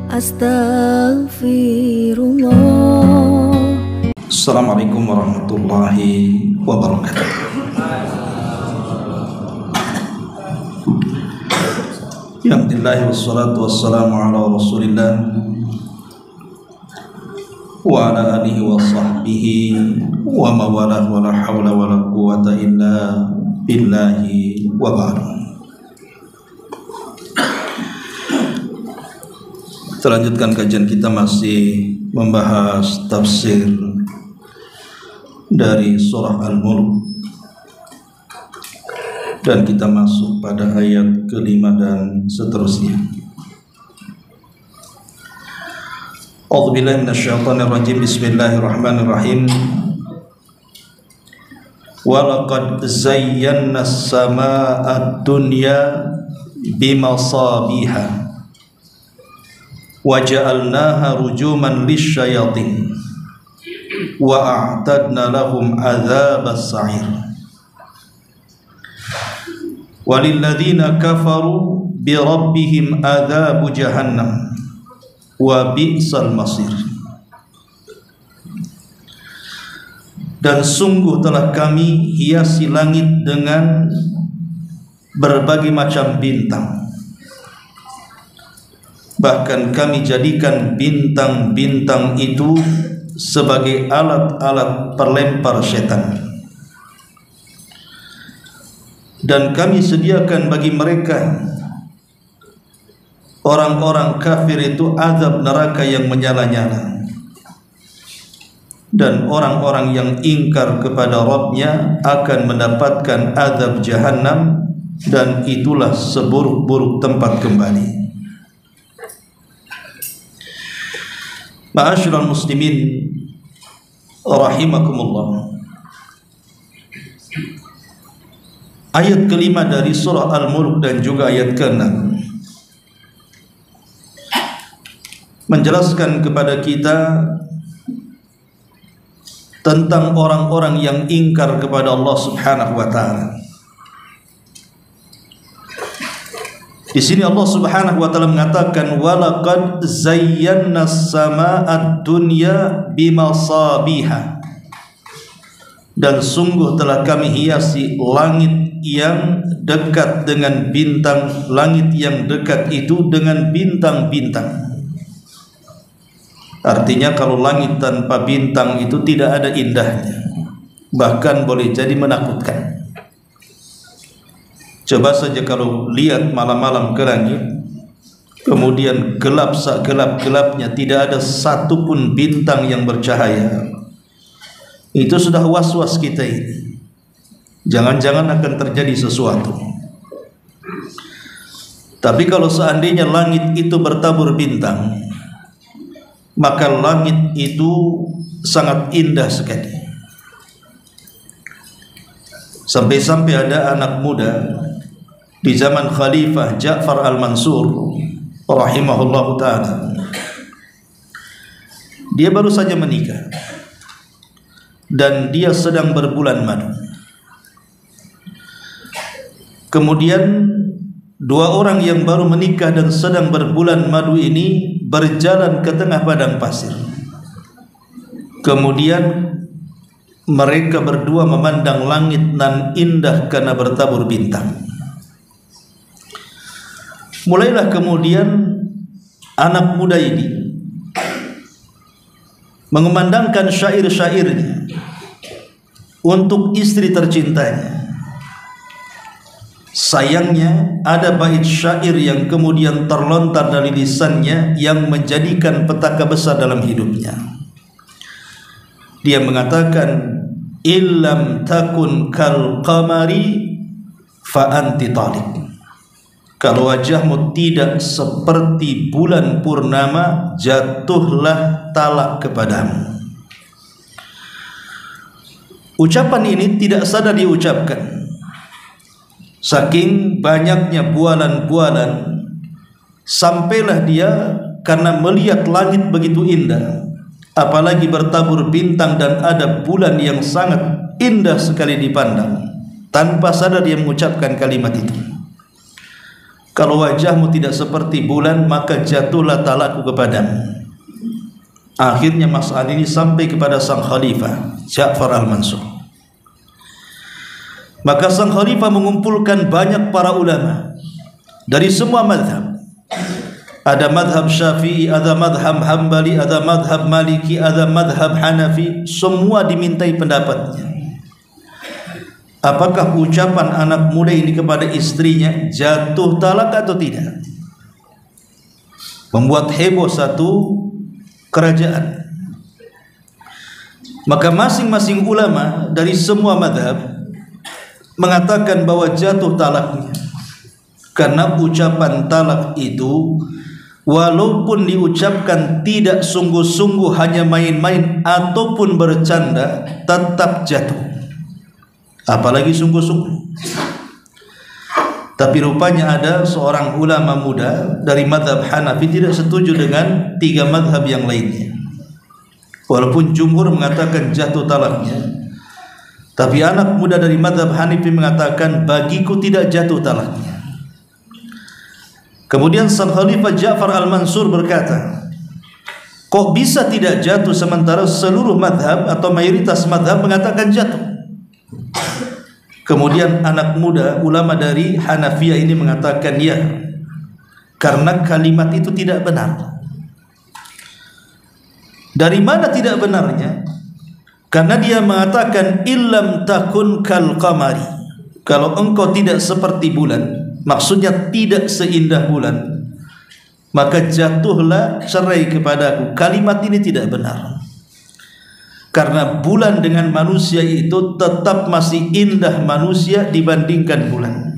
Astaghfirullah. Assalamualaikum warahmatullahi wabarakatuh. Alhamdulillah wassalatu wassalamu ala rasulillah wa ala alihi wa sahbihi wa mawalah wa la hawla wa la quwata illa billahi wa ba'du. Kita lanjutkan kajian kita, masih membahas tafsir dari surah Al-Mulk, dan kita masuk pada ayat kelima dan seterusnya. A'udzubillahi minasyaitonirrajim. Bismillahirrahmanirrahim. Walaqad zayyana as-samaa'a ad-dunya bimasabiha wa ja'alnaha rujuman lisyayatin wa a'tadna lahum adzabas sa'ir walilladzina kafaru bi rabbihim adzabu jahannam wa bi'sal masir. Dan sungguh telah kami hiasi langit dengan berbagai macam bintang, bahkan kami jadikan bintang-bintang itu sebagai alat-alat perlempar setan. Dan kami sediakan bagi mereka, orang-orang kafir itu, azab neraka yang menyala-nyala. Dan orang-orang yang ingkar kepada Rabbnya akan mendapatkan azab jahannam, dan itulah seburuk-buruk tempat kembali. Ma'asyiral muslimin rahimakumullah. Ayat kelima dari surah Al-Mulk dan juga ayat ke-6 menjelaskan kepada kita tentang orang-orang yang ingkar kepada Allah Subhanahu wa taala. Di sini Allah Subhanahu wa taala mengatakan walaqad zayyana as-samaa'a ad-dunya bimasabiha, dan sungguh telah kami hiasi langit yang dekat dengan bintang, langit yang dekat itu dengan bintang-bintang. Artinya kalau langit tanpa bintang itu tidak ada indahnya, bahkan boleh jadi menakutkan. Coba saja kalau lihat malam-malam ke langit, kemudian gelap segelap-gelapnya, tidak ada satupun bintang yang bercahaya, itu sudah was-was kita ini. Jangan-jangan akan terjadi sesuatu. Tapi kalau seandainya langit itu bertabur bintang, maka langit itu sangat indah sekali. Sampai-sampai ada anak muda di zaman Khalifah Ja'far al-Mansur rahimahullahu ta'ala. Dia baru saja menikah dan dia sedang berbulan madu. Kemudian dua orang yang baru menikah dan sedang berbulan madu ini berjalan ke tengah padang pasir. Kemudian mereka berdua memandang langit nan indah karena bertabur bintang. Mulailah kemudian anak muda ini mengumandangkan syair-syairnya untuk istri tercintanya. Sayangnya ada bait syair yang kemudian terlontar dari lisannya yang menjadikan petaka besar dalam hidupnya. Dia mengatakan, illam takun kal qamari fa anti taliq. Kalau wajahmu tidak seperti bulan purnama, jatuhlah talak kepadamu. Ucapan ini tidak sadar diucapkan, saking banyaknya bualan-bualan, sampailah dia karena melihat langit begitu indah, apalagi bertabur bintang dan ada bulan yang sangat indah sekali dipandang, tanpa sadar dia mengucapkan kalimat itu. kalau wajahmu tidak seperti bulan, maka jatuhlah talakku kepadamu. Akhirnya masalah ini sampai kepada sang khalifah Ja'far al-Mansur. Maka sang khalifah mengumpulkan banyak para ulama dari semua madhab. Ada madhab Syafi'i, ada madhab Hambali, ada madhab Maliki, ada madhab Hanafi. Semua dimintai pendapatnya. Apakah ucapan anak muda ini kepada istrinya jatuh talak atau tidak? Membuat heboh satu kerajaan. Maka masing-masing ulama dari semua madhab mengatakan bahwa jatuh talaknya, karena ucapan talak itu walaupun diucapkan tidak sungguh-sungguh, hanya main-main ataupun bercanda, tetap jatuh, apalagi sungguh-sungguh. Tapi rupanya ada seorang ulama muda dari madhab Hanafi tidak setuju dengan tiga madhab yang lainnya. Walaupun jumhur mengatakan jatuh talaknya, tapi anak muda dari madhab Hanafi mengatakan bagiku tidak jatuh talaknya. Kemudian sang khalifah Ja'far al-Mansur berkata, kok bisa tidak jatuh sementara seluruh madhab atau mayoritas madhab mengatakan jatuh? Kemudian anak muda ulama dari Hanafiyah ini mengatakan ya, karena kalimat itu tidak benar. Dari mana tidak benarnya? Karena dia mengatakan illam takun kal qamari, kalau engkau tidak seperti bulan, maksudnya tidak seindah bulan, maka jatuhlah cerai kepadaku. Kalimat ini tidak benar, karena bulan dengan manusia itu tetap masih indah manusia dibandingkan bulan.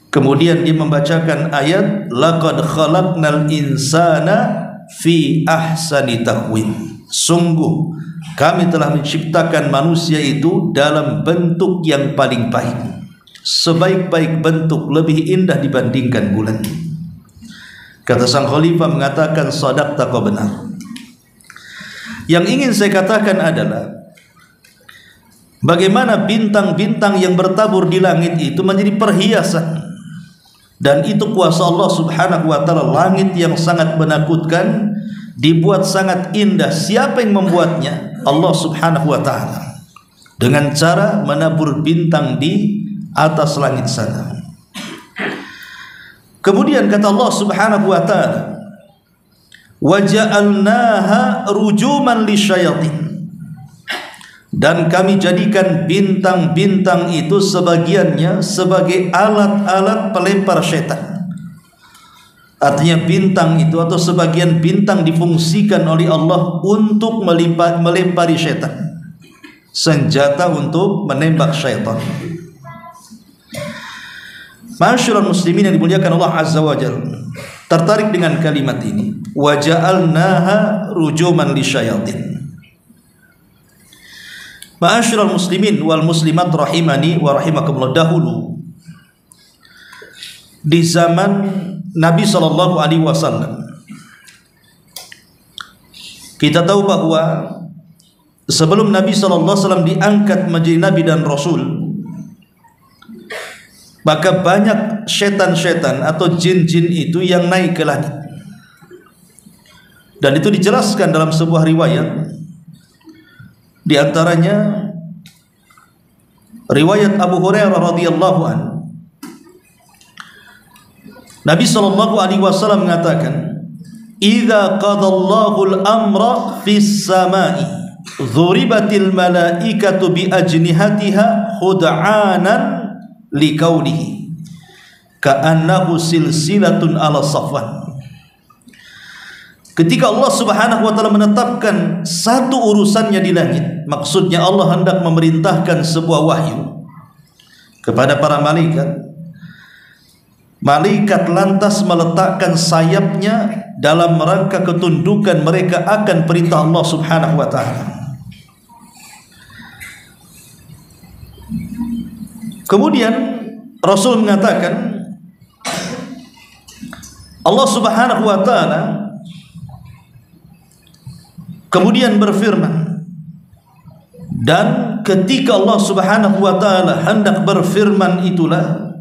Kemudian dia membacakan ayat laqad khalaqnal insana fi ahsani taqwim, sungguh kami telah menciptakan manusia itu dalam bentuk yang paling baik, sebaik-baik bentuk, lebih indah dibandingkan bulan. Kata sang khalifah mengatakan sadaqta, kau benar. Yang ingin saya katakan adalah bagaimana bintang-bintang yang bertabur di langit itu menjadi perhiasan, dan itu kuasa Allah subhanahu wa ta'ala. Langit yang sangat menakutkan dibuat sangat indah. Siapa yang membuatnya? Allah subhanahu wa ta'ala, dengan cara menabur bintang di atas langit sana. Kemudian kata Allah subhanahu wa ta'ala, waja'alnaha rujuman lisyayatin, dan kami jadikan bintang-bintang itu sebagiannya sebagai alat-alat pelempar syaitan. Artinya bintang itu atau sebagian bintang difungsikan oleh Allah untuk melempari syaitan, senjata untuk menembak syaitan. Masyarul muslimin yang dimuliakan Allah azza wa jalla, tertarik dengan kalimat ini, wa ja'alnaha rujuman lisyayatin. Masyarul muslimin wal muslimat rahimani wa rahimakumullah, dahulu di zaman Nabi SAW, kita tahu bahwa sebelum Nabi SAW diangkat menjadi Nabi dan Rasul, maka banyak setan-setan atau jin-jin itu yang naik ke langit. Dan itu dijelaskan dalam sebuah riwayat. Di antaranya riwayat Abu Hurairah radhiyallahu anhu, Nabi SAW mengatakan, idza qadallahu al-amra fis samai dhuribatil malaikatu bi ajnihatiha khud'anan liqaulihi ka'annahu silsilatun ala safwan. Ketika Allah subhanahu wa ta'ala menetapkan satu urusannya di langit, maksudnya Allah hendak memerintahkan sebuah wahyu kepada para malaikat, malaikat lantas meletakkan sayapnya dalam rangka ketundukan mereka akan perintah Allah subhanahu wa ta'ala. Kemudian Rasul mengatakan, Allah subhanahu wa ta'ala kemudian berfirman, dan ketika Allah subhanahu wa ta'ala hendak berfirman itulah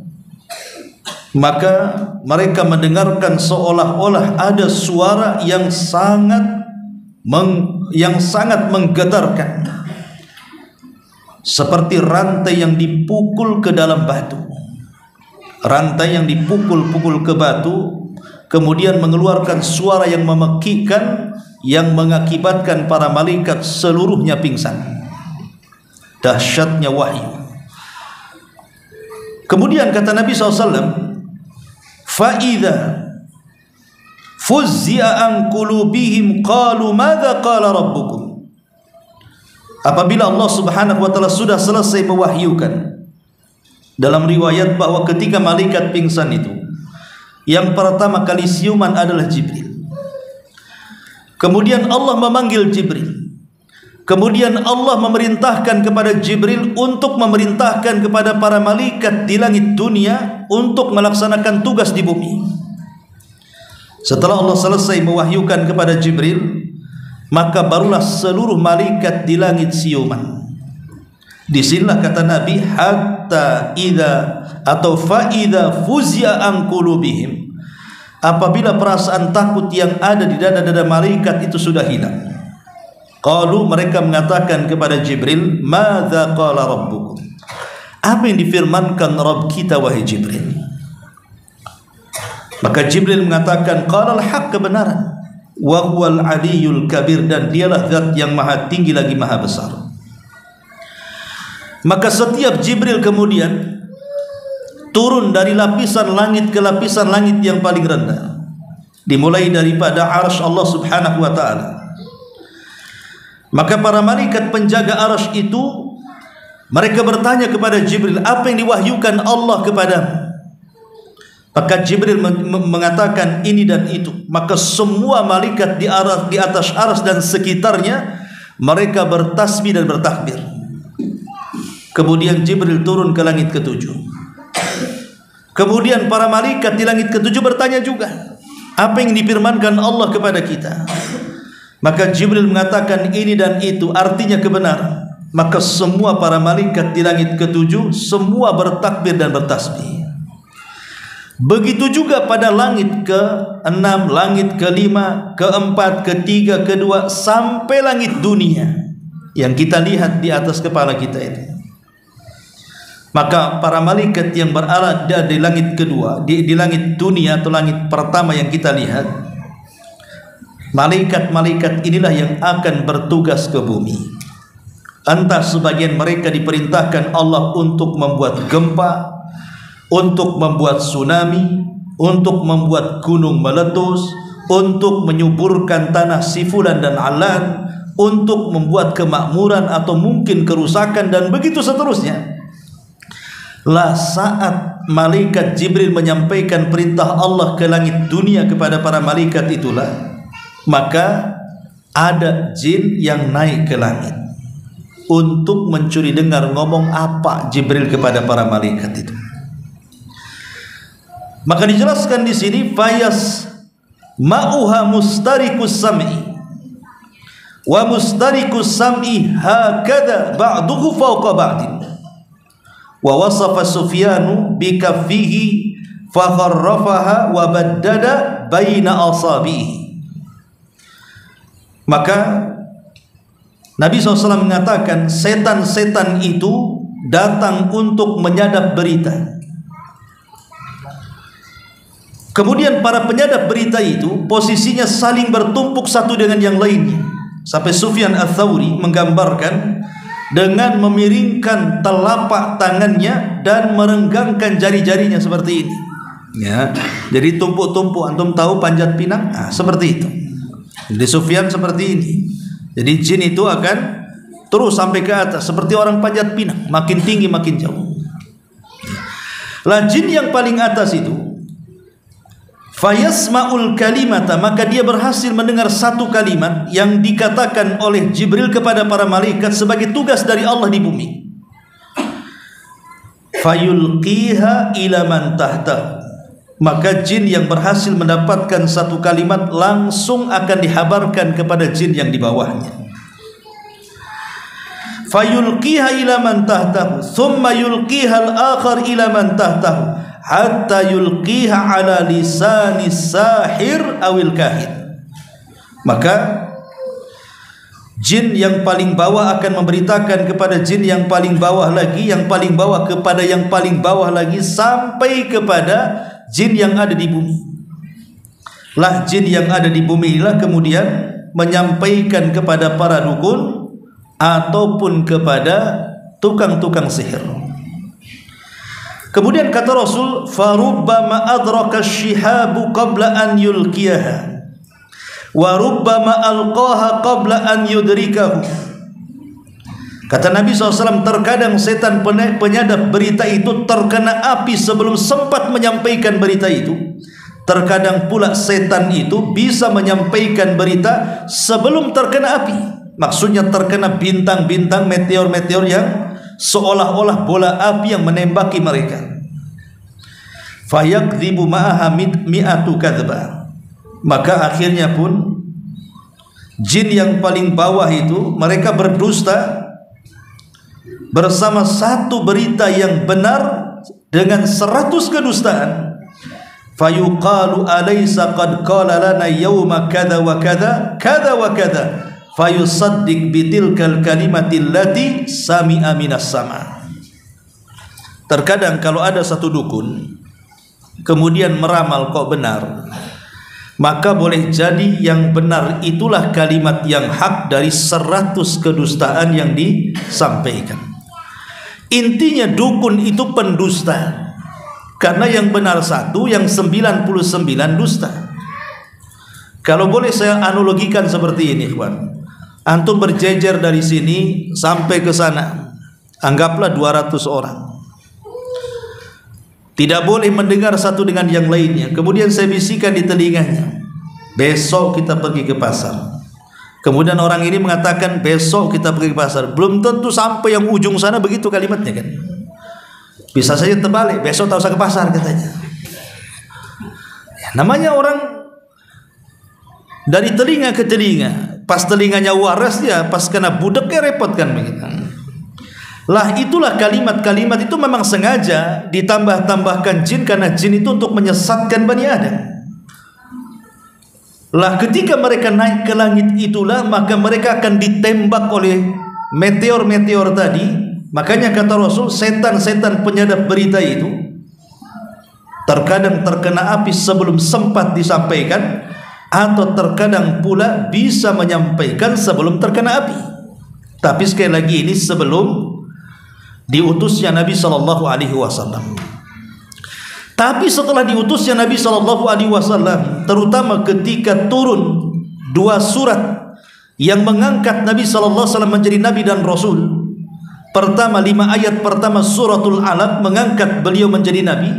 maka mereka mendengarkan seolah-olah ada suara yang sangat menggetarkan, seperti rantai yang dipukul ke dalam batu. Rantai yang dipukul-pukul ke batu, kemudian mengeluarkan suara yang memekikkan, yang mengakibatkan para malaikat seluruhnya pingsan. Dahsyatnya wahyu. Kemudian kata Nabi SAW, فَإِذَا فُزِّئَ عَنْ قُلُوبِهِمْ قَالُوا مَاذَا قَالَ رَبُّكُمْ. Apabila Allah Subhanahu wa taala sudah selesai mewahyukan, dalam riwayat bahwa ketika malaikat pingsan itu, yang pertama kali siuman adalah Jibril. Kemudian Allah memanggil Jibril. Kemudian Allah memerintahkan kepada Jibril untuk memerintahkan kepada para malaikat di langit dunia untuk melaksanakan tugas di bumi. Setelah Allah selesai mewahyukan kepada Jibril, maka barulah seluruh malaikat di langit siuman. Disinilah kata Nabi, hatta idza atau fa idza fuzia an qulubihim, apabila perasaan takut yang ada di dada-dada malaikat itu sudah hilang. Qalu, mereka mengatakan kepada Jibril, madza qala rabbukum, apa yang difirmankan Rabb kita wahai Jibril? Maka Jibril mengatakan, qala al-haq, kebenaran, wa huwal aliyul kabir, dan dialah zat yang maha tinggi lagi maha besar. Maka setiap Jibril kemudian turun dari lapisan langit ke lapisan langit yang paling rendah, dimulai daripada arsy Allah Subhanahu wa taala. Maka para malaikat penjaga arsy itu, mereka bertanya kepada Jibril, apa yang diwahyukan Allah kepadamu? Maka Jibril mengatakan ini dan itu. Maka semua malaikat di atas arsy dan sekitarnya, mereka bertasbih dan bertakbir. Kemudian Jibril turun ke langit ketujuh. Kemudian para malaikat di langit ketujuh bertanya juga, apa yang difirmankan Allah kepada kita? Maka Jibril mengatakan ini dan itu, artinya kebenaran. Maka semua para malaikat di langit ketujuh semua bertakbir dan bertasbih. Begitu juga pada langit ke-6, langit ke-5, ke-4, ke-3, ke-2, sampai langit dunia yang kita lihat di atas kepala kita itu. Maka para malaikat yang berada di langit kedua, di langit dunia atau langit pertama yang kita lihat, malaikat-malaikat inilah yang akan bertugas ke bumi. Entah sebagian mereka diperintahkan Allah untuk membuat gempa, untuk membuat tsunami, untuk membuat gunung meletus, untuk menyuburkan tanah Sifulan dan Alan, untuk membuat kemakmuran atau mungkin kerusakan, dan begitu seterusnya. Lah saat malaikat Jibril menyampaikan perintah Allah ke langit dunia kepada para malaikat itulah, maka ada jin yang naik ke langit untuk mencuri dengar ngomong apa Jibril kepada para malaikat itu. Maka dijelaskan di sini, fayas ma'uha mustarikus sam'i wa mustarikus sam'i hakadha ba'duhu fawqa ba'din. Wa wasafa Sufyanu bikaffihi fakharrafaha wa baddada baina asabihi. Maka Nabi SAW mengatakan, setan-setan itu datang untuk menyadap berita. Kemudian para penyadap berita itu posisinya saling bertumpuk satu dengan yang lainnya, sampai Sufyan Ats-Tsauri menggambarkan dengan memiringkan telapak tangannya dan merenggangkan jari-jarinya seperti ini. Ya, jadi tumpuk-tumpuk. Antum tahu panjat pinang? Nah, seperti itu. Jadi Sufyan seperti ini. Jadi jin itu akan terus sampai ke atas seperti orang panjat pinang, makin tinggi makin jauh. Lah jin yang paling atas itu, fayasma'ul kalimata, maka dia berhasil mendengar satu kalimat yang dikatakan oleh Jibril kepada para malaikat sebagai tugas dari Allah di bumi. Fayulqiha ila man tahtahu, maka jin yang berhasil mendapatkan satu kalimat langsung akan dihabarkan kepada jin yang di bawahnya. Fayulqiha ila man tahtahu thumma yulqiha al-akhar ila man tahtahu, hatta yulqiha ala lisanis sahir awil kahin. Maka jin yang paling bawah akan memberitakan kepada jin yang paling bawah lagi, yang paling bawah kepada yang paling bawah lagi, sampai kepada jin yang ada di bumi. Lah jin yang ada di bumi inilah kemudian menyampaikan kepada para dukun ataupun kepada tukang-tukang sihir. Kemudian kata Rasul, farubbama adraka syihabu qabla an yulqiyaha wa rubbama alqaha qabla an yudrikahu. Kata Nabi SAW, terkadang setan penyadap berita itu terkena api sebelum sempat menyampaikan berita itu. Terkadang pula setan itu bisa menyampaikan berita sebelum terkena api. Maksudnya terkena bintang-bintang, meteor-meteor yang seolah-olah bola api yang menembaki mereka. Fayakdzibu ma'aha mi'atu kadzba. Maka akhirnya pun jin yang paling bawah itu mereka berdusta bersama satu berita yang benar dengan 100 kedustaan. Fayuqalu alaysa qad qala lana yawma kadza wa kadza kadza wa kadza fayusaddiq bitilkal kalimati allati sami'a minas sama. Terkadang kalau ada satu dukun kemudian meramal kok benar, maka boleh jadi yang benar itulah kalimat yang hak dari 100 kedustaan yang disampaikan. Intinya dukun itu pendusta, karena yang benar satu, yang 99 dusta. Kalau boleh saya analogikan seperti ini, kawan. Antum berjejer dari sini sampai ke sana, anggaplah 200 orang. Tidak boleh mendengar satu dengan yang lainnya. Kemudian saya bisikan di telinganya, besok kita pergi ke pasar. Kemudian orang ini mengatakan besok kita pergi ke pasar. Belum tentu sampai yang ujung sana begitu kalimatnya kan. Bisa saja terbalik, besok tak usah ke pasar katanya. Ya, namanya orang dari telinga ke telinga. Pas telinganya waras dia, pas kena budeknya repot kan begitu. Lah itulah kalimat-kalimat itu memang sengaja ditambah-tambahkan jin, karena jin itu untuk menyesatkan Bani Adam. Lah ketika mereka naik ke langit itulah maka mereka akan ditembak oleh meteor-meteor tadi. Makanya kata Rasul, setan-setan penyadap berita itu terkadang terkena api sebelum sempat disampaikan, atau terkadang pula bisa menyampaikan sebelum terkena api. Tapi sekali lagi ini sebelum diutusnya Nabi SAW. Tapi setelah diutusnya Nabi SAW, terutama ketika turun 2 surat yang mengangkat Nabi SAW menjadi Nabi dan Rasul. Pertama 5 ayat pertama suratul Alaq mengangkat beliau menjadi Nabi,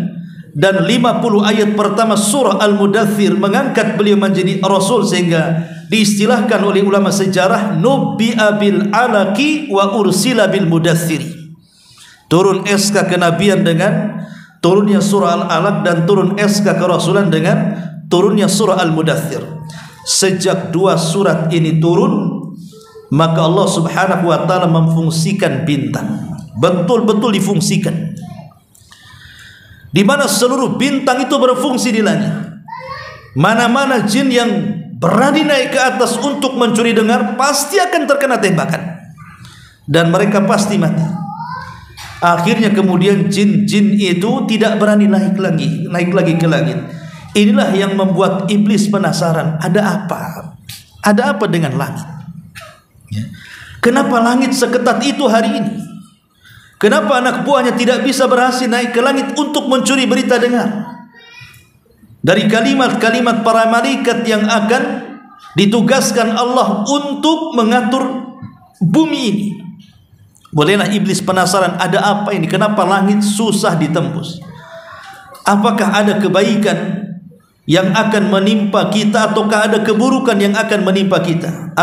dan 50 ayat pertama surah Al-Mudaththir mengangkat beliau menjadi Rasul, sehingga diistilahkan oleh ulama sejarah nubbi'a bil alaqi wa ursila bil mudaththiri. Turun SK kenabian dengan turunnya surah Al-Alaq, dan turun SK kerasulan dengan turunnya surah Al-Mudaththir. Sejak 2 surat ini turun, maka Allah Subhanahu wa ta'ala memfungsikan bintang, betul-betul difungsikan, di mana seluruh bintang itu berfungsi di langit. Mana-mana jin yang berani naik ke atas untuk mencuri dengar pasti akan terkena tembakan, dan mereka pasti mati. Akhirnya kemudian jin-jin itu tidak berani naik lagi ke langit. Inilah yang membuat iblis penasaran, ada apa dengan langit? Kenapa langit seketat itu hari ini? Kenapa anak buahnya tidak bisa berhasil naik ke langit untuk mencuri berita dengar dari kalimat-kalimat para malaikat yang akan ditugaskan Allah untuk mengatur bumi ini? Bolehlah iblis penasaran, ada apa ini? Kenapa langit susah ditembus? Apakah ada kebaikan yang akan menimpa kita, ataukah ada keburukan yang akan menimpa kita?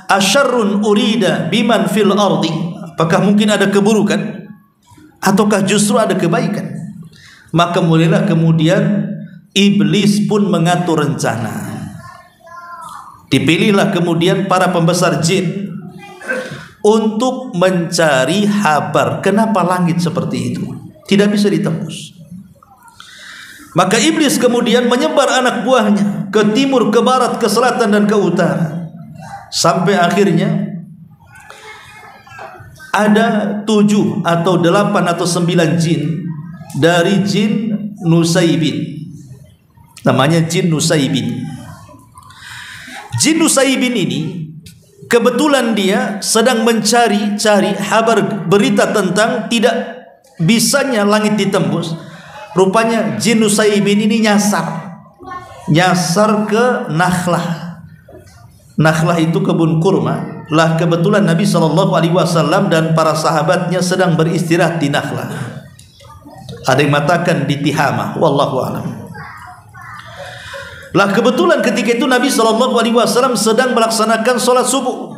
Asyarrun urida biman fil ardi. Apakah mungkin ada keburukan ataukah justru ada kebaikan? Maka mulailah kemudian iblis pun mengatur rencana. Dipilihlah kemudian para pembesar jin untuk mencari kabar kenapa langit seperti itu tidak bisa ditembus. Maka iblis kemudian menyebar anak buahnya ke timur, ke barat, ke selatan dan ke utara, sampai akhirnya ada 7 atau 8 atau 9 jin dari jin Nusaybin. Namanya jin Nusaybin. Jin Nusaybin ini kebetulan dia sedang mencari kabar berita tentang tidak bisanya langit ditembus. Rupanya jin Nusaybin ini nyasar ke Nakhlah. Nakhlah itu kebun kurma. Lah kebetulan Nabi SAW dan para sahabatnya sedang beristirahat di Nakhlah. Ada yang mengatakan di Tihamah, wallahu a'lam. Lah kebetulan ketika itu Nabi SAW sedang melaksanakan sholat subuh.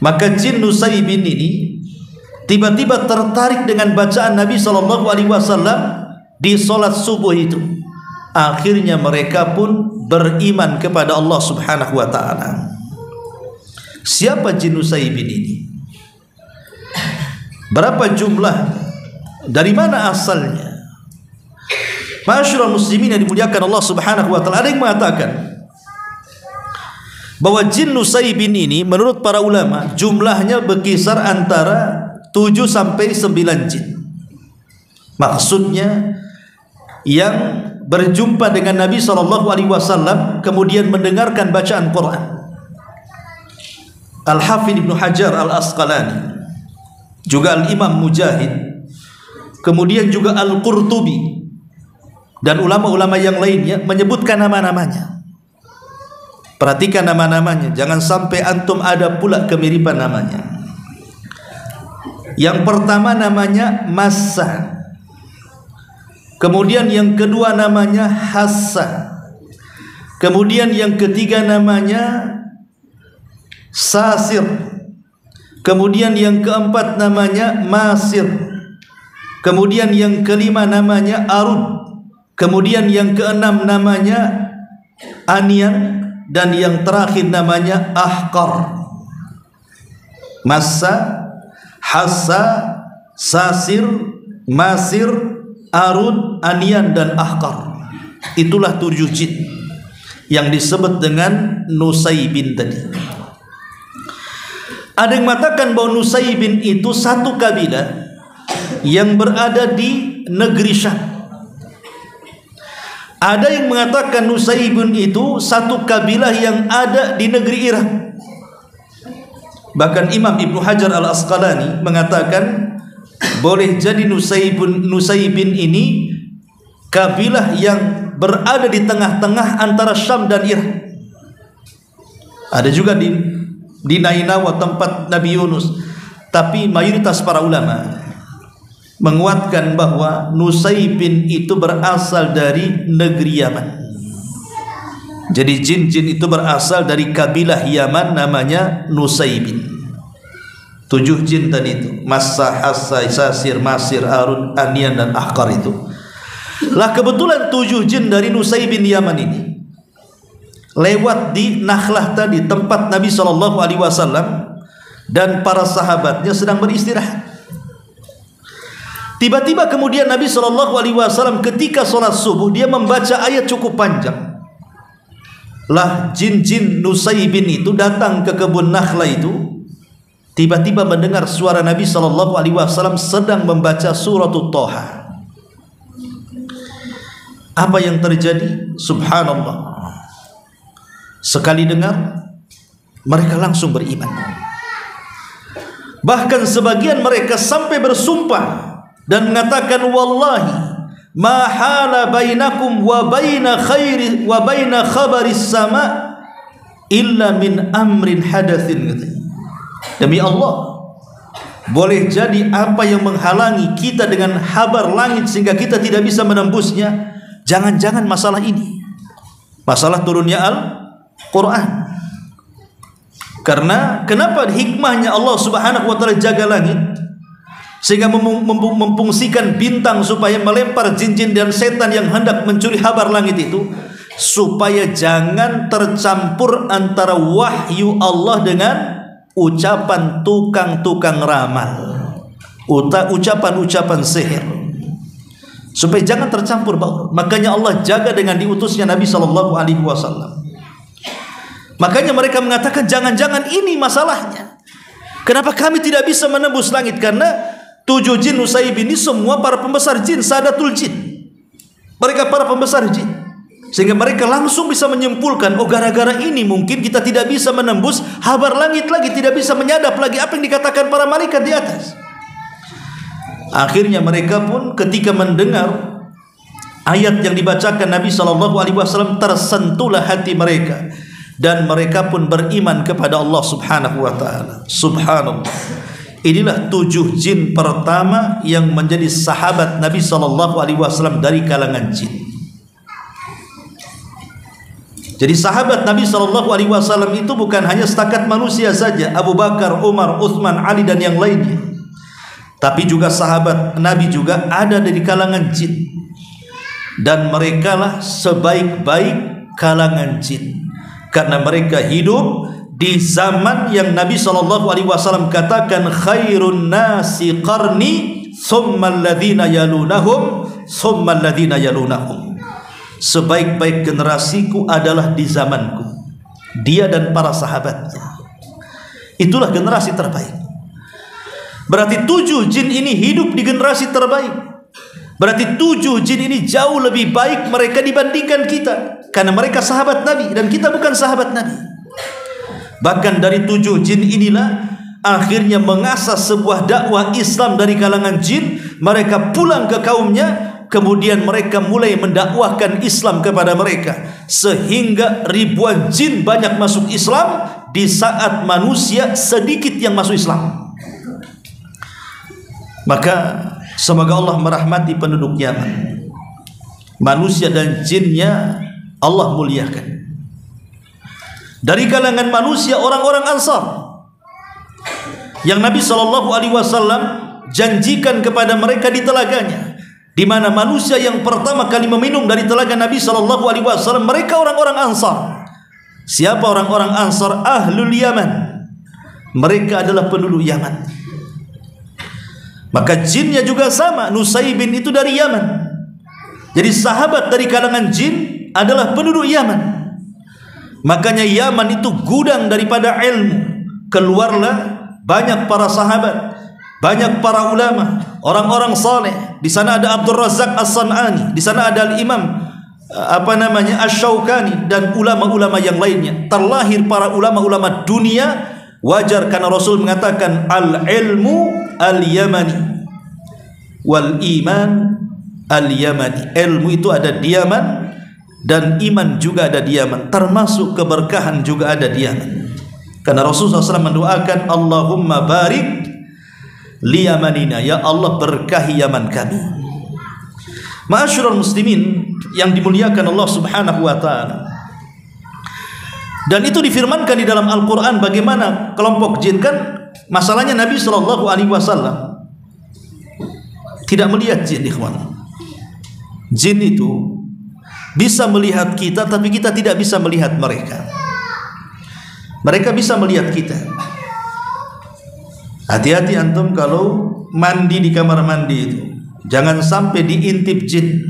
Maka jin Nusaybin ini tiba-tiba tertarik dengan bacaan Nabi SAW di sholat subuh itu. Akhirnya mereka pun beriman kepada Allah Subhanahu wa ta'ala. Siapa jin Nusaybin ini? Berapa jumlah? Dari mana asalnya? Ma'asyiral muslimin yang dimuliakan Allah Subhanahu wa ta'ala, ada yang mengatakan bahwa jin Nusaybin ini menurut para ulama jumlahnya berkisar antara 7 sampai 9 jin. Maksudnya yang berjumpa dengan Nabi SAW kemudian mendengarkan bacaan Quran. Al-Hafidh Ibnu Hajar Al-Asqalani, juga Al-Imam Mujahid, kemudian juga Al-Qurtubi dan ulama-ulama yang lainnya menyebutkan nama-namanya. Perhatikan nama-namanya, jangan sampai antum ada pula kemiripan namanya. Yang pertama namanya Massa, kemudian yang kedua namanya Hassa, kemudian yang ketiga namanya Sasir, kemudian yang keempat namanya Masir, kemudian yang kelima namanya Arud, kemudian yang keenam namanya Anian, dan yang terakhir namanya Ahqar. Massa, Hassa, Sasir, Masir, Arud, Anian dan Ahqar. Itulah 7 jin yang disebut dengan Nusaybin tadi. Ada yang mengatakan bahwa Nusaybin itu satu kabilah yang berada di negeri Syam. Ada yang mengatakan Nusaybin itu satu kabilah yang ada di negeri Irak. Bahkan Imam Ibnu Hajar Al-Asqalani mengatakan boleh jadi Nusaybin ini kabilah yang berada di tengah-tengah antara Syam dan Irak. Ada juga di Nainawa tempat Nabi Yunus. Tapi mayoritas para ulama menguatkan bahwa Nusaybin itu berasal dari negeri Yaman. Jadi jin-jin itu berasal dari kabilah Yaman namanya Nusaybin. 7 jin tadi itu, Massa, Hassa, Sasir, Masir, Arud, Anian dan Ahqar itu. Lah kebetulan 7 jin dari Nusaybin Yaman ini lewat di Nakhlah tadi, tempat Nabi SAW dan para sahabatnya sedang beristirahat. Tiba-tiba kemudian Nabi SAW ketika sholat subuh dia membaca ayat cukup panjang. Lah jin-jin Nusaybin itu datang ke kebun Nakhlah itu, tiba-tiba mendengar suara Nabi SAW sedang membaca surat Thaha. Apa yang terjadi? Subhanallah, sekali dengar mereka langsung beriman. Bahkan sebagian mereka sampai bersumpah dan mengatakan, wallahi ma hala bainakum wa baina khairi wa baina khabaris sama illa min amrin hadatsin. Demi Allah, boleh jadi apa yang menghalangi kita dengan kabar langit sehingga kita tidak bisa menembusnya, jangan-jangan masalah ini, masalah turunnya Al-Quran. Karena kenapa hikmahnya Allah Subhanahu wa ta'ala jaga langit sehingga memfungsikan bintang supaya melempar jin-jin dan setan yang hendak mencuri kabar langit itu, supaya jangan tercampur antara wahyu Allah dengan ucapan tukang-tukang ramal, ucapan-ucapan sihir. supaya jangan tercampur baur. Makanya Allah jaga dengan diutusnya Nabi SAW. Makanya mereka mengatakan, jangan-jangan ini masalahnya. Kenapa kami tidak bisa menembus langit? Karena 7 jin Nusaib ini semua para pembesar jin, Sadatul Jin. Mereka para pembesar jin. Sehingga mereka langsung bisa menyimpulkan, oh gara-gara ini mungkin kita tidak bisa menembus habar langit lagi, tidak bisa menyadap lagi apa yang dikatakan para malaikat di atas. Akhirnya mereka pun ketika mendengar ayat yang dibacakan Nabi SAW, tersentuhlah hati mereka. Dan mereka pun beriman kepada Allah Subhanahu wa ta'ala. Subhanallah. Inilah 7 jin pertama yang menjadi sahabat Nabi SAW dari kalangan jin. Jadi sahabat Nabi SAW itu bukan hanya setakat manusia saja, Abu Bakar, Umar, Uthman, Ali dan yang lainnya, tapi juga sahabat Nabi juga ada dari kalangan jin. Dan merekalah sebaik-baik kalangan jin, karena mereka hidup di zaman yang Nabi SAW katakan, khairun nasi qarni thumma alladhina yalunahum thumma alladhina yalunahum. Sebaik-baik generasiku adalah di zamanku, dia dan para sahabatnya. Itulah generasi terbaik. Berarti 7 jin ini hidup di generasi terbaik. Berarti 7 jin ini jauh lebih baik mereka dibandingkan kita, karena mereka sahabat Nabi dan kita bukan sahabat Nabi. Bahkan dari 7 jin inilah akhirnya mengasah sebuah dakwah Islam dari kalangan jin. Mereka pulang ke kaumnya, kemudian mereka mulai mendakwahkan Islam kepada mereka, sehingga ribuan jin banyak masuk Islam di saat manusia sedikit yang masuk Islam. Maka semoga Allah merahmati penduduk Yaman. Manusia dan jinnya Allah muliakan. Dari kalangan manusia orang-orang Ansar yang Nabi SAW janjikan kepada mereka di telaganya, di mana manusia yang pertama kali meminum dari telaga Nabi SAW mereka orang-orang Ansar. Siapa orang-orang Ansar? Ahlul Yaman. Mereka adalah penduduk Yaman. Maka jinnya juga sama. Nusaibin itu dari Yaman. Jadi sahabat dari kalangan jin adalah penduduk Yaman. Makanya Yaman itu gudang daripada ilmu. Keluarlah banyak para sahabat, banyak para ulama, orang-orang saleh. Di sana ada Abdul Razak As-San'ani, di sana ada Al-Imam Asy-Syaukani dan ulama-ulama yang lainnya. Terlahir para ulama-ulama dunia. Wajar karena Rasul mengatakan al-ilmu al-yamani wal iman al-yamani. Ilmu itu ada di Yaman dan iman juga ada di Yaman, termasuk keberkahan juga ada di Yaman. Karena Rasulullah SAW mendoakan, Allahumma barik li yamanina, ya Allah berkahi Yaman kami. Ma'asyiral muslimin yang dimuliakan Allah Subhanahu wa ta'ala. Dan itu difirmankan di dalam Al-Quran bagaimana kelompok jin. Kan masalahnya Nabi SAW tidak melihat jin, ikhwan. Jin itu bisa melihat kita, tapi kita tidak bisa melihat mereka. Mereka bisa melihat kita. Hati-hati antum kalau mandi di kamar mandi itu, jangan sampai diintip jin,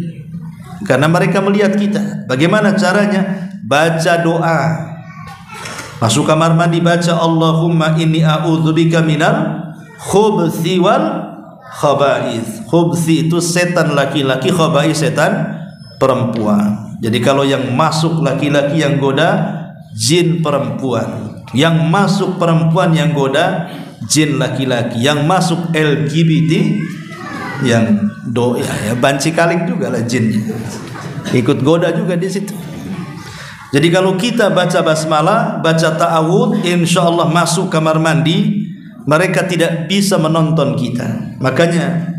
karena mereka melihat kita. Bagaimana caranya? Baca doa. Masuk kamar mandi baca Allahumma inni a'udzubika minal khubthi wal khaba'ith. Khubthi itu setan laki-laki, khaba'ith setan perempuan. Jadi kalau yang masuk laki-laki yang goda jin perempuan, yang masuk perempuan yang goda jin laki-laki, yang masuk LGBT yang ya banci kaling juga lah jinnya, ikut goda juga di situ. Jadi kalau kita baca basmalah, baca ta'awudz, insyaallah masuk kamar mandi, mereka tidak bisa menonton kita. Makanya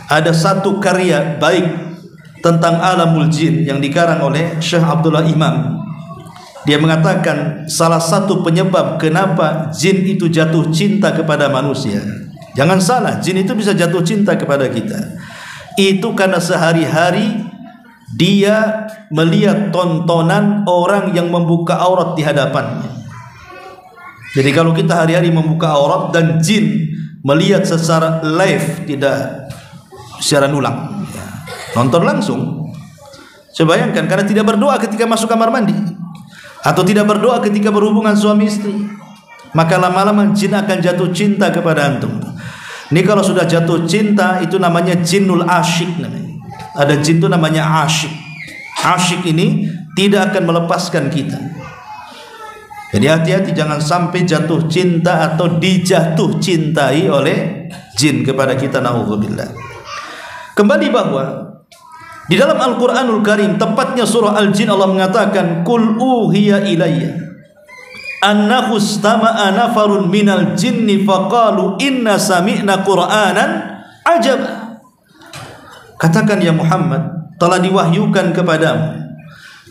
ada satu karya baik tentang alamul jin yang dikarang oleh Syekh Abdullah Imam. Dia mengatakan salah satu penyebab kenapa jin itu jatuh cinta kepada manusia. Jangan salah, jin itu bisa jatuh cinta kepada kita. Itu karena sehari-hari dia melihat tontonan orang yang membuka aurat di hadapannya. Jadi kalau kita hari-hari membuka aurat dan jin melihat secara live, tidak secara ulang, nonton langsung. Coba bayangkan, karena tidak berdoa ketika masuk kamar mandi atau tidak berdoa ketika berhubungan suami istri, maka lama-lama jin akan jatuh cinta kepada antum. Ini kalau sudah jatuh cinta itu namanya jinnul asyik namanya. Ada jin itu namanya asyik. Asyik ini tidak akan melepaskan kita. Jadi hati-hati jangan sampai jatuh cinta atau dijatuh cintai oleh jin kepada kita, naudzubillah. Kembali bahwa di dalam Al-Quranul Karim, tepatnya surah Al-Jin, Allah mengatakan, Qul uhiya ilayya annahu istama'a nafarun minal jinni faqalu inna sami'na qur'anan ajaba. Katakan ya Muhammad, telah diwahyukan kepadamu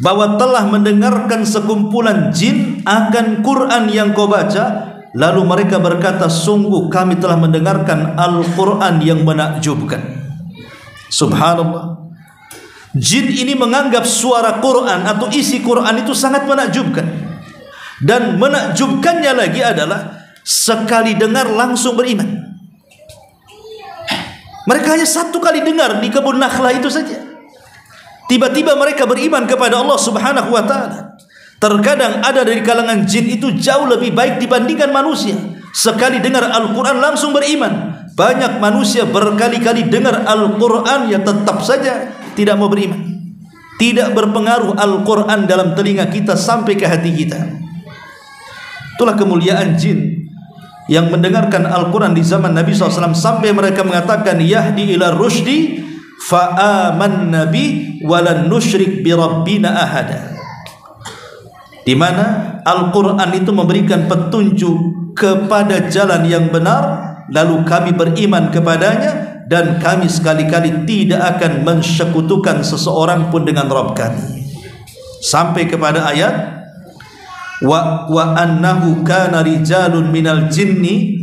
bahwa telah mendengarkan sekumpulan jin akan Quran yang kau baca, lalu mereka berkata, sungguh kami telah mendengarkan Al-Quran yang menakjubkan. Subhanallah. Jin ini menganggap suara Quran atau isi Quran itu sangat menakjubkan. Dan menakjubkannya lagi adalah sekali dengar langsung beriman. Mereka hanya satu kali dengar di kebun Nakhlah itu saja, tiba-tiba mereka beriman kepada Allah Subhanahu wa ta'ala. Terkadang ada dari kalangan jin itu jauh lebih baik dibandingkan manusia. Sekali dengar Al-Quran langsung beriman. Banyak manusia berkali-kali dengar Al-Quran ya tetap saja tidak mau beriman. Tidak berpengaruh Al-Quran dalam telinga kita sampai ke hati kita. Itulah kemuliaan jin yang mendengarkan Al-Quran di zaman Nabi SAW sampai mereka mengatakan, yahdi ila rusydi fa'aman nabi walan nusyrik bi rabbina ahada. Di mana Al-Quran itu memberikan petunjuk kepada jalan yang benar, lalu kami beriman kepadanya, dan kami sekali-kali tidak akan mensekutukan seseorang pun dengan Rabb kami. Sampai kepada ayat wa annahu kana rijalun minal jinni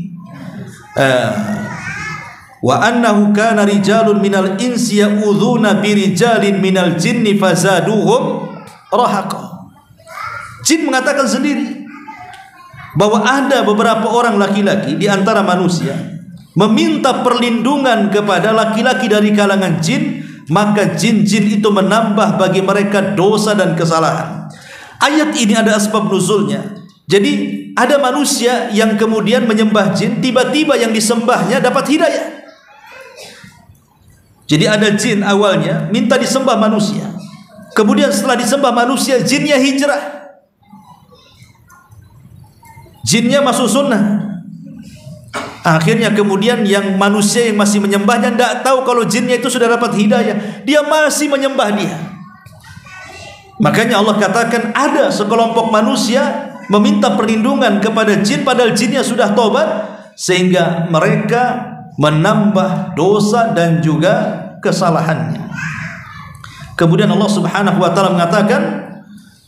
wa annahu kana rijalun minal insi ya'udzuuna birijalin minal jinni fazaduhum rahaqa. Jin mengatakan sendiri bahwa ada beberapa orang laki-laki di antara manusia meminta perlindungan kepada laki-laki dari kalangan jin, maka jin-jin itu menambah bagi mereka dosa dan kesalahan. Ayat ini ada asbab nuzulnya. Jadi ada manusia yang kemudian menyembah jin, tiba-tiba yang disembahnya dapat hidayah. Jadi ada jin awalnya minta disembah manusia, kemudian setelah disembah manusia jinnya hijrah, jinnya masuk sunnah. Akhirnya kemudian yang manusia yang masih menyembahnya tidak tahu kalau jinnya itu sudah dapat hidayah, dia masih menyembah dia. Makanya Allah katakan ada sekelompok manusia meminta perlindungan kepada jin padahal jinnya sudah tobat, sehingga mereka menambah dosa dan juga kesalahannya. Kemudian Allah Subhanahu wa ta'ala mengatakan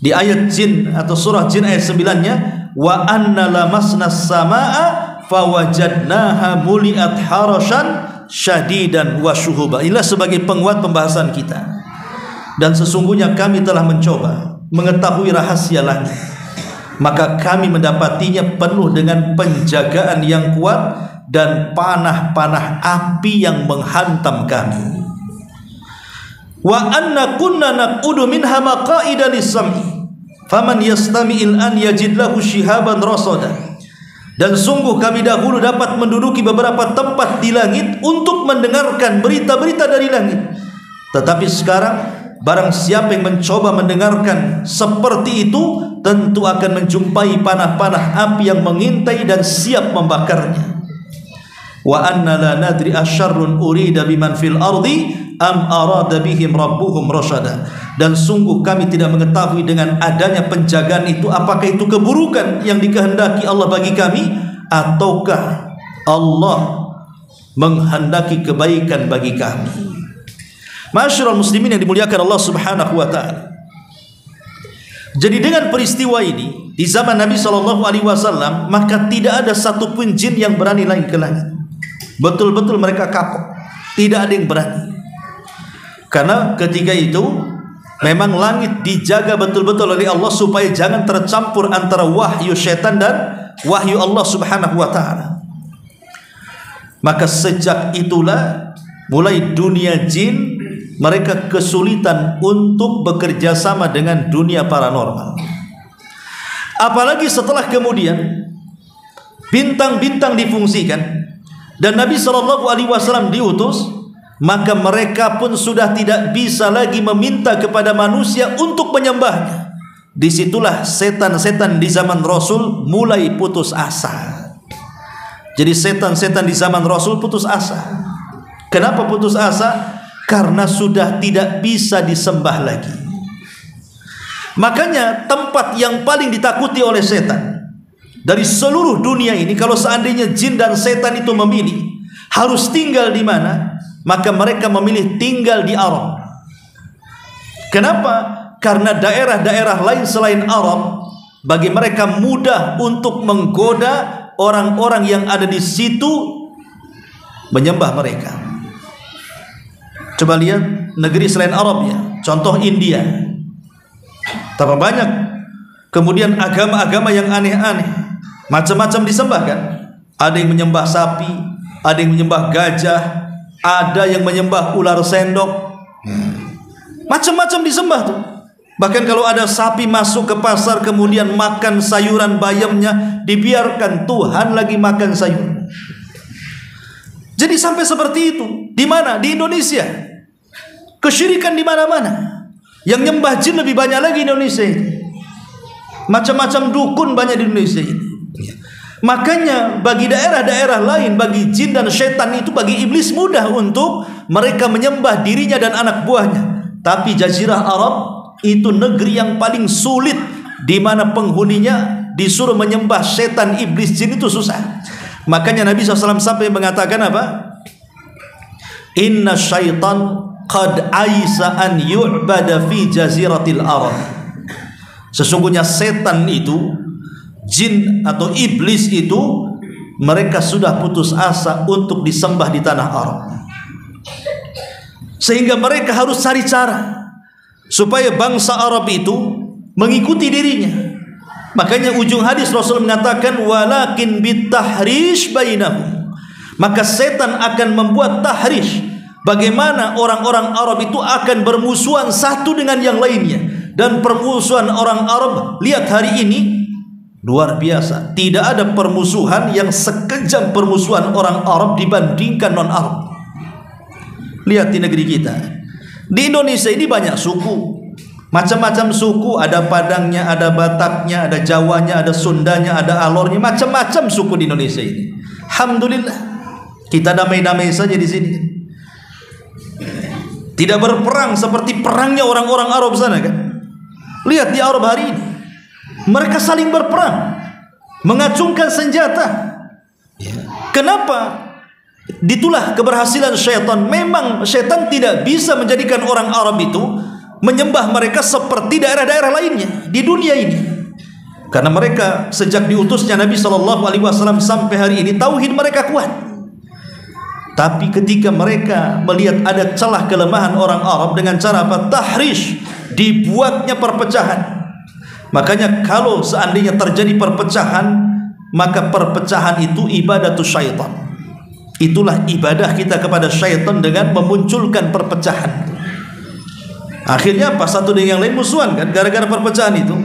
di ayat jin atau surah jin ayat 9-nya, wa anna lamasna samaa fawajadnaha muliat harashan syadidan wa syuhuba. Inilah sebagai penguat pembahasan kita. Dan sesungguhnya kami telah mencoba mengetahui rahasia langit, maka kami mendapatinya penuh dengan penjagaan yang kuat dan panah-panah api yang menghantam kami. Wa anna kunna naq'udu minha maqa'ida lis-sam'i faman yastami'il an yajid lahu shihaban rasada. Dan sungguh kami dahulu dapat menduduki beberapa tempat di langit untuk mendengarkan berita-berita dari langit. Tetapi sekarang barang siapa yang mencoba mendengarkan seperti itu, tentu akan menjumpai panah-panah api yang mengintai dan siap membakarnya. Wa anna la nadri asyarrun urida biman fil ardi am arada bihim rabbuhum rasyada. Dan sungguh kami tidak mengetahui dengan adanya penjagaan itu apakah itu keburukan yang dikehendaki Allah bagi kami, ataukah Allah menghendaki kebaikan bagi kami. Ma'asyiral muslimin yang dimuliakan Allah Subhanahu wa ta'ala. Jadi dengan peristiwa ini di zaman Nabi SAW, maka tidak ada satupun jin yang berani lagi ke langit. Betul-betul mereka kapok, tidak ada yang berani. Karena ketika itu memang langit dijaga betul-betul oleh Allah supaya jangan tercampur antara wahyu syaitan dan wahyu Allah Subhanahu wa ta'ala. Maka sejak itulah mulai dunia jin mereka kesulitan untuk bekerja sama dengan dunia paranormal. Apalagi setelah kemudian bintang-bintang difungsikan dan Nabi SAW diutus, maka mereka pun sudah tidak bisa lagi meminta kepada manusia untuk menyembahnya. Disitulah setan-setan di zaman Rasul mulai putus asa. Jadi setan-setan di zaman Rasul putus asa. Kenapa putus asa? Karena sudah tidak bisa disembah lagi. Makanya tempat yang paling ditakuti oleh setan dari seluruh dunia ini, kalau seandainya jin dan setan itu memilih harus tinggal di mana, maka mereka memilih tinggal di Arab. Kenapa? Karena daerah-daerah lain selain Arab bagi mereka mudah untuk menggoda orang-orang yang ada di situ menyembah mereka. Coba lihat negeri selain Arab ya, contoh India. Tambah banyak kemudian agama-agama yang aneh-aneh, macam-macam disembah kan. Ada yang menyembah sapi, ada yang menyembah gajah, ada yang menyembah ular sendok, macam-macam disembah tuh. Bahkan kalau ada sapi masuk ke pasar kemudian makan sayuran bayamnya, dibiarkan Tuhan lagi makan sayur. Jadi sampai seperti itu. Di mana? Di Indonesia. Kesyirikan di mana-mana. Yang nyembah jin lebih banyak lagi di Indonesia ini. Macam-macam dukun banyak di Indonesia ini. Makanya bagi daerah-daerah lain, bagi jin dan setan itu, bagi iblis mudah untuk mereka menyembah dirinya dan anak buahnya. Tapi Jazirah Arab itu negeri yang paling sulit, di mana penghuninya disuruh menyembah setan, iblis, jin itu susah. Makanya Nabi SAW sampai mengatakan apa? Inna syaitan qad aisa an yu'bada fi jaziratil Arab. Sesungguhnya setan itu, jin atau iblis itu, mereka sudah putus asa untuk disembah di tanah Arab. Sehingga mereka harus cari cara supaya bangsa Arab itu mengikuti dirinya. Makanya ujung hadis Rasul mengatakan walakin bitahrish bainahum. Maka setan akan membuat tahrish. Bagaimana orang-orang Arab itu akan bermusuhan satu dengan yang lainnya. Dan permusuhan orang Arab, lihat hari ini luar biasa. Tidak ada permusuhan yang sekejam permusuhan orang Arab dibandingkan non-Arab. Lihat di negeri kita. Di Indonesia ini banyak suku, macam-macam suku, ada Padangnya, ada Bataknya, ada Jawanya, ada Sundanya, ada Alornya, macam-macam suku di Indonesia ini. Alhamdulillah, kita damai-damai saja di sini. Tidak berperang seperti perangnya orang-orang Arab sana kan. Lihat di Arab hari ini, mereka saling berperang, mengacungkan senjata. Kenapa? Ditulah keberhasilan syaitan. Memang syaitan tidak bisa menjadikan orang Arab itu menyembah mereka seperti daerah-daerah lainnya di dunia ini. Karena mereka sejak diutusnya Nabi SAW sampai hari ini tauhid mereka kuat. Tapi ketika mereka melihat ada celah kelemahan orang Arab dengan cara apa? Tahrish, dibuatnya perpecahan. Makanya kalau seandainya terjadi perpecahan, maka perpecahan itu ibadatus syaitan. Itulah ibadah kita kepada syaitan dengan memunculkan perpecahan. Akhirnya apa? Satu dengan yang lain musuhan kan, gara-gara perpecahan itu.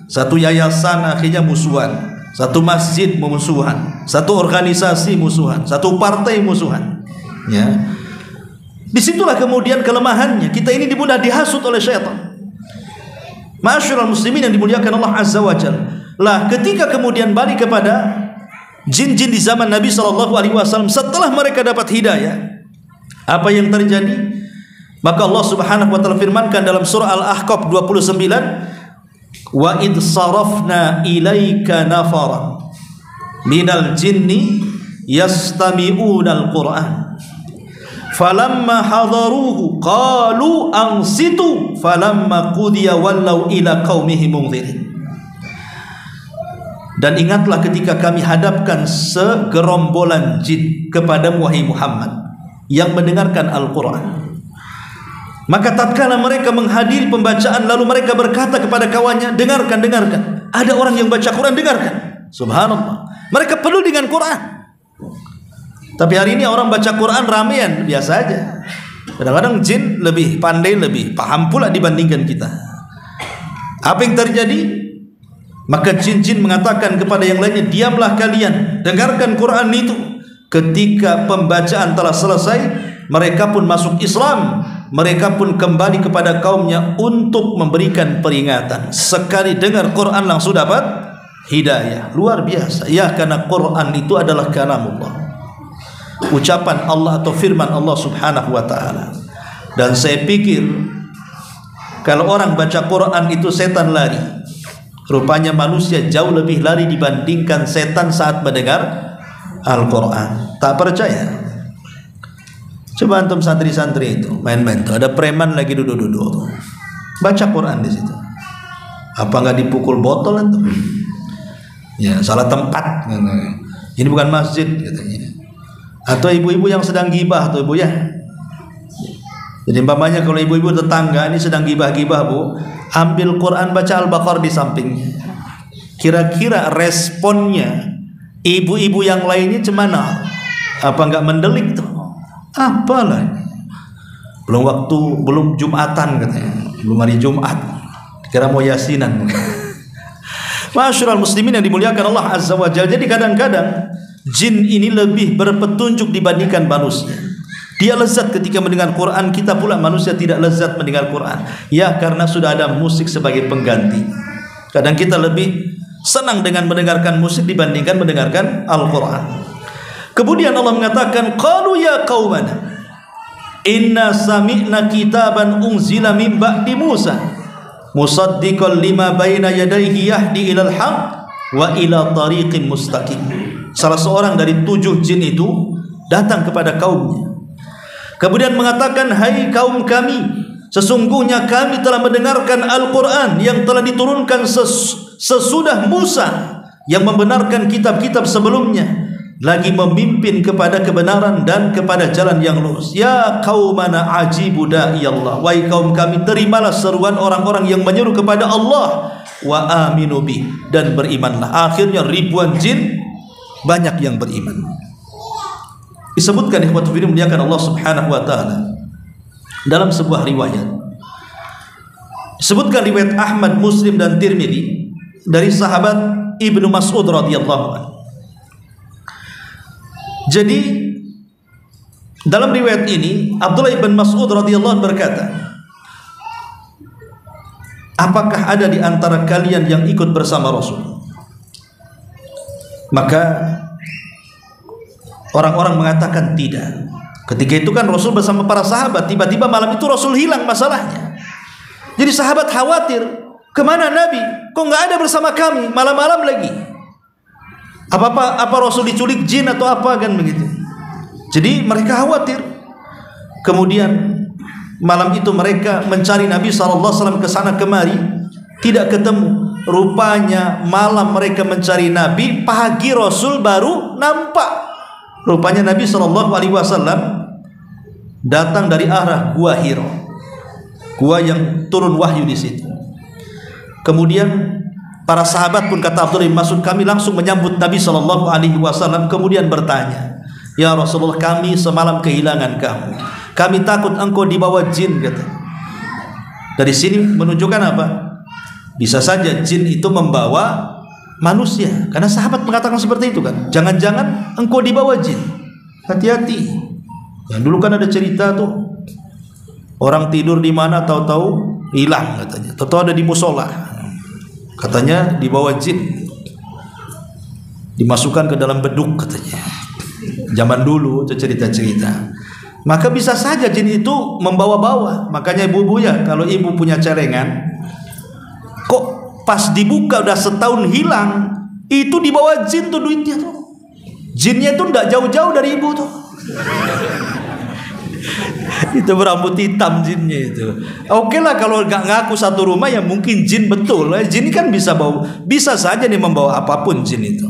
Satu yayasan akhirnya musuhan, satu masjid musuhan, satu organisasi musuhan, satu partai musuhan. Ya, disitulah kemudian kelemahannya. Kita ini mudah dihasut oleh syaitan. Ma'asyiral muslimin yang dimuliakan Allah Azza wa Jalla. Lah, ketika kemudian balik kepada jin-jin di zaman Nabi SAW, setelah mereka dapat hidayah, apa yang terjadi? Maka Allah Subhanahu wa taala firmankan dalam surah Al-Ahqaf 29, wa id sarafna ilaika nafara minal jinni yastami'unal Qur'an falamma hadaruhu qalu ansitu falamma qudiya wallaw ila qaumihim munzirin. Dan ingatlah ketika kami hadapkan segerombolan jin kepada wahai Muhammad yang mendengarkan Al-Quran. Maka tatkala mereka menghadiri pembacaan, lalu mereka berkata kepada kawannya, dengarkan, dengarkan. Ada orang yang baca Quran, dengarkan. Subhanallah, mereka perlu dengan Quran. Tapi hari ini orang baca Quran ramean, biasa aja. Kadang-kadang jin lebih pandai, lebih paham pula dibandingkan kita. Apa yang terjadi? Maka jin-jin mengatakan kepada yang lainnya, diamlah kalian, dengarkan Quran itu. Ketika pembacaan telah selesai, mereka pun masuk Islam. Mereka pun kembali kepada kaumnya untuk memberikan peringatan. Sekali dengar Quran langsung dapat hidayah. Luar biasa. Ya, karena Quran itu adalah kalamullah, ucapan Allah atau firman Allah subhanahu wa ta'ala. Dan saya pikir kalau orang baca Quran itu setan lari, rupanya manusia jauh lebih lari dibandingkan setan saat mendengar Al-Quran. Tak percaya? Coba antum santri-santri itu main-main tuh, ada preman lagi duduk-duduk tuh, baca Quran di situ. Apa nggak dipukul botol antum? Ya, salah tempat. Ini bukan masjid katanya. Atau ibu-ibu yang sedang gibah tuh ibu ya. Jadi umpamanya kalau ibu-ibu tetangga ini sedang gibah-gibah bu, ambil Quran baca Al-Baqarah di sampingnya. Kira-kira responnya ibu-ibu yang lainnya cemana? Apa nggak mendelik tuh? Apalah, belum Jumatan katanya, belum hari Jumat, kira mau yasinan. Masyarul muslimin yang dimuliakan Allah Azza wa Jalla. Jadi kadang-kadang jin ini lebih berpetunjuk dibandingkan manusia. Dia lezat ketika mendengar Quran, kita pula manusia tidak lezat mendengar Quran. Ya, karena sudah ada musik sebagai pengganti. Kadang kita lebih senang dengan mendengarkan musik dibandingkan mendengarkan Al-Quran. Kemudian Allah mengatakan, qalu ya qaumana inna sami'na kitaban unzila min ba'di Musa musaddiqan lima baina yadayhi yahdi ilal haq wa ila tariqin mustaqim. Salah seorang dari 7 jin itu datang kepada kaumnya, kemudian mengatakan, hai kaum kami, sesungguhnya kami telah mendengarkan Al-Quran yang telah diturunkan sesudah Musa, yang membenarkan kitab-kitab sebelumnya, lagi memimpin kepada kebenaran dan kepada jalan yang lurus. Ya qaumana ajibu da'iyallah, wahai kaum kami, terimalah seruan orang-orang yang menyeru kepada Allah, wa aminu bih, dan berimanlah. Akhirnya ribuan jin banyak yang beriman. Disebutkan ikhwatu fillah muliakan Allah subhanahu wa ta'ala dalam sebuah riwayat, disebutkan riwayat Ahmad, Muslim dan Tirmidzi dari sahabat Ibnu Mas'ud radhiyallahu anhu. Jadi dalam riwayat ini Abdullah bin Mas'ud radhiyallahu anhu berkata, apakah ada di antara kalian yang ikut bersama Rasul? Maka orang-orang mengatakan tidak. Ketika itu kan Rasul bersama para sahabat, tiba-tiba malam itu Rasul hilang masalahnya. Jadi sahabat khawatir, kemana Nabi? Kok nggak ada bersama kami malam-malam lagi? Apa Rasul diculik jin atau apa kan begitu. Jadi mereka khawatir. Kemudian malam itu mereka mencari Nabi SAW ke sana kemari, tidak ketemu. Rupanya malam mereka mencari Nabi, pagi Rasul baru nampak. Rupanya Nabi SAW datang dari arah Gua Hiro, gua yang turun wahyu di situ. Kemudian para sahabat pun, kata Abdullah bin Mas'ud, kami langsung menyambut Nabi SAW, kemudian bertanya, ya Rasulullah, kami semalam kehilangan kamu, kami takut engkau dibawa jin, kata. Dari sini menunjukkan apa? Bisa saja jin itu membawa manusia, karena sahabat mengatakan seperti itu kan. Jangan-jangan engkau dibawa jin, hati-hati. Ya, dulu kan ada cerita tuh, orang tidur di mana tahu-tahu hilang katanya, tahu-tahu ada di musola, katanya dibawa jin, dimasukkan ke dalam beduk katanya. Zaman dulu itu cerita-cerita. Maka bisa saja jin itu membawa-bawa. Makanya ibu-ibu ya, kalau ibu punya celengan, kok pas dibuka udah setahun hilang, itu dibawa jin tuh duitnya tuh. Jinnya itu tidak jauh-jauh dari ibu tuh. Itu berambut hitam jinnya itu. Oke lah kalau nggak ngaku satu rumah ya mungkin jin betul. Jin kan bisa bawa, bisa saja nih membawa apapun jin itu.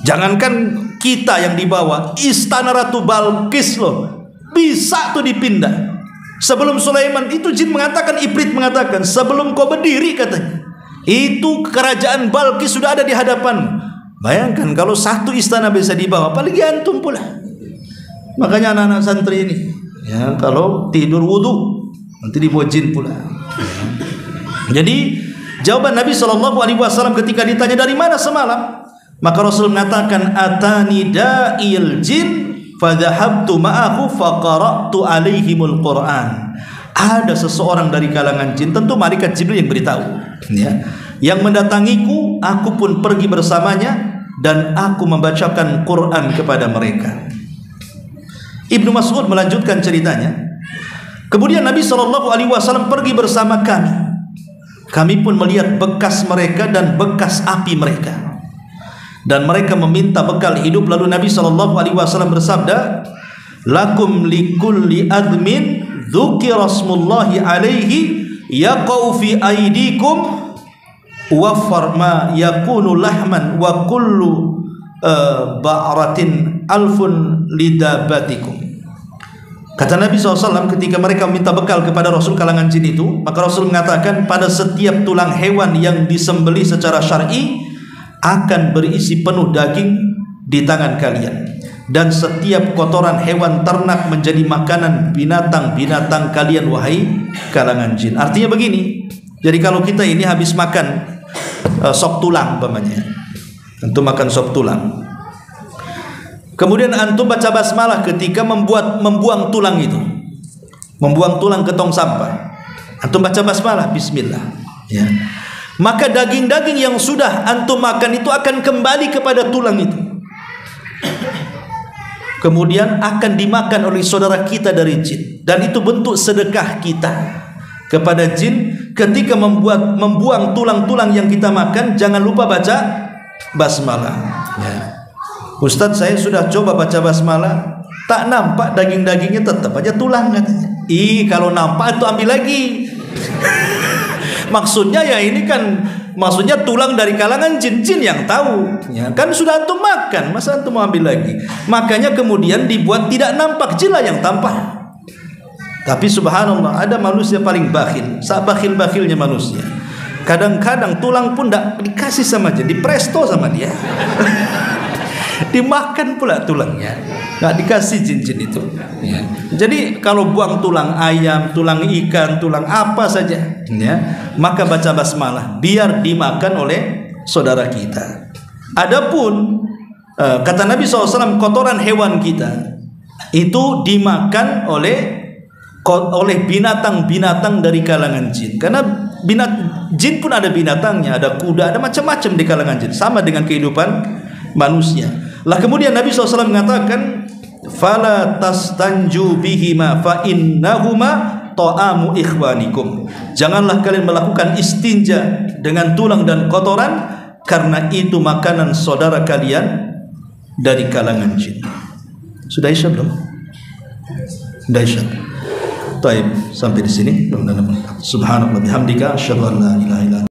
Jangankan kita yang dibawa, istana Ratu Balqis loh bisa tuh dipindah. Sebelum Sulaiman itu jin mengatakan, Ibrit mengatakan, sebelum kau berdiri katanya, itu kerajaan Balqis sudah ada di hadapan. Bayangkan kalau satu istana bisa dibawa, apalagi antum pula. Makanya anak-anak santri ini Ya, kalau tidur wudu nanti dibawa jin pula. Jadi jawaban Nabi SAW ketika ditanya dari mana semalam, maka Rasul mengatakan atani da'il jin fadhahabtu ma'ahu faqara'tu alaihimul Qur'an. Ada seseorang dari kalangan jin, tentu malaikat Jibril yang beritahu, ya, yang mendatangiku, aku pun pergi bersamanya dan aku membacakan Quran kepada mereka. Ibnu Mas'ud melanjutkan ceritanya. Kemudian Nabi SAW pergi bersama kami. Kami pun melihat bekas mereka dan bekas api mereka. Dan mereka meminta bekal hidup. Lalu Nabi SAW bersabda, lakum likulli admin dzukira smullahi alaihi yaqau fi aidikum wafar ma yakunu lahman wa kullu ba'ratin alfun lidabatikum. Kata Nabi SAW ketika mereka meminta bekal kepada Rasul kalangan jin itu, maka Rasul mengatakan pada setiap tulang hewan yang disembelih secara syar'i akan berisi penuh daging di tangan kalian, dan setiap kotoran hewan ternak menjadi makanan binatang-binatang kalian wahai kalangan jin. Artinya begini, jadi kalau kita ini habis makan sop tulang umpamanya, antum makan sop tulang, kemudian antum baca basmalah ketika membuang tulang itu, membuang tulang ke tong sampah, antum baca basmalah, bismillah, ya, maka daging-daging yang sudah antum makan itu akan kembali kepada tulang itu, kemudian akan dimakan oleh saudara kita dari jin, dan itu bentuk sedekah kita kepada jin. Ketika membuang tulang-tulang yang kita makan, jangan lupa baca basmalah, ya. Ustadz, saya sudah coba baca basmalah, tak nampak daging-dagingnya, tetap aja tulang katanya. Kalau nampak itu ambil lagi. Maksudnya ya ini kan, maksudnya tulang dari kalangan jin-jin yang tahu, ya kan, sudah antum makan, masa antum mau ambil lagi? Makanya kemudian dibuat tidak nampak, jin lah yang tampak. Tapi subhanallah, ada manusia paling bakhil, bakhil-bakhilnya manusia. Kadang-kadang tulang pun tidak dikasih sama jin, dipresto sama dia. Dimakan pula tulangnya, nggak dikasih jin-jin itu, ya. Jadi kalau buang tulang ayam, tulang ikan, tulang apa saja, ya, maka baca basmalah biar dimakan oleh saudara kita. Adapun kata Nabi SAW, kotoran hewan kita itu dimakan oleh binatang-binatang dari kalangan jin, karena jin pun ada binatangnya, ada kuda, ada macam-macam di kalangan jin, sama dengan kehidupan manusia. Lah kemudian Nabi SAW mengatakan, fala tastanju bihima fa innahuma ta'amu ikhwanikum. Janganlah kalian melakukan istinja dengan tulang dan kotoran, karena itu makanan saudara kalian dari kalangan jin. Sudah isya belum? Sudah isya. Baik, sampai di sini. Subhanallah bihamdika asyhadu an la ilaha illa anta